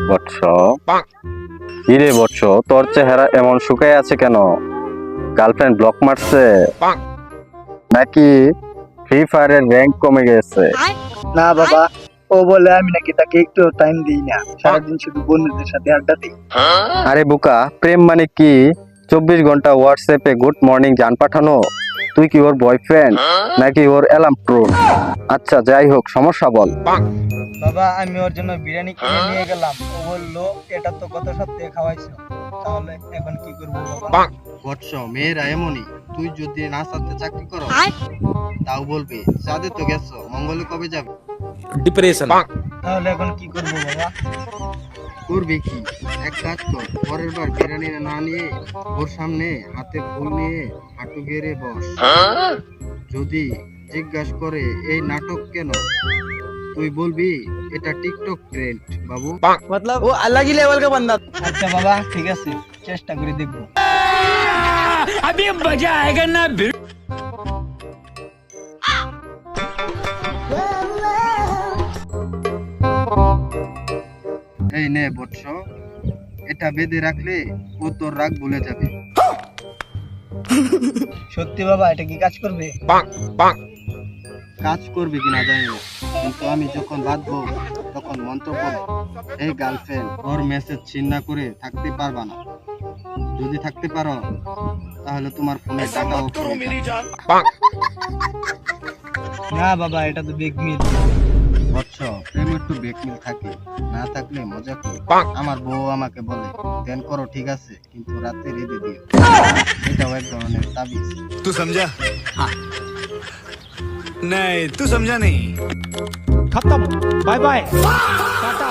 বৎস, কিরে বৎস, তোর চেহারা এমন শুকায় আছে কেন? গার্লফ্রেন্ড ব্লক মারছে নাকি ফ্রি ফায়ারের র্যাঙ্ক কমে গেছে? না বাবা, ও বলে আমি নাকি তাকে একটু টাইম দিই না, সারাদিন শুধু বন্ধুদের সাথে আড্ডা দিই। আরে বোকা, প্রেম মানে কি 24 ঘন্টা হোয়াটসঅ্যাপে গুড মর্নিং জান পাঠানো? তুই কি ওর বয়ফ্রেন্ড নাকি ওর অ্যালার্ম ট্রোন? আচ্ছা যাই হোক, সমস্যা বল। বাবা, আমি ওর জন্য বিরিয়ানি কিনে নিয়ে গেলাম, ও বললো এটা তো গত সপ্তাহে খাওয়াইছো, তাহলে এখন কি করবো বাবা? বৎস, মেয়েরা এমনই। তুই যদি নাসাতে চাকরি করো তাও বলবি চাঁদে তো গেছো, মঙ্গলে কবে যাবে? डिप्रेशन। তাহলে এখন কি করবো বাবা? করবি কি, এক কাজ কর, পরের বার বিরিয়ানি না নিয়ে ওর সামনে হাতে ফুল নিয়ে হাঁটু গেড়ে বস। যদি জিজ্ঞাসা করে এই নাটক কেন, তুই বলবি এটা টিকটক ট্রেন্ড বাবু। मतलब वो अलग ही लेवल का बंदा। আচ্ছা বাবা, ঠিক আছে, চেষ্টা করে দেখবো। अभी मजा आएगा ना। এই নে বৎস, এটা বেঁধে রাখলে ও তোর রাগ ভুলে যাবে। সত্যি বাবা, এটা কি কাজ করবে? কাজ করবে কিনা জানি না, কিন্তু আমি যখন বাঁধবো তখন মন্ত্র পড়ব, এই গার্লফ্রেন্ড ওর মেসেজ ছিন না করে থাকতে পারবা না। যদি থাকতে পারো তাহলে তোমার ফোনে ডাটা অফ করে দাও। না বাবা, এটা তো বেগ মিল। বৎস, প্রেম একটু বেকমিল থাকে, না থাকলে মজা করি। আমার বউ আমাকে বলে ধ্যান করো ঠিক আছে, কিন্তু রাতে রেঁধে দিও। এটাও এক ধরনের তাবিজ। तू समझा? हाँ। नहीं, तू समझा नहीं। खत्म। Bye bye. टाटा।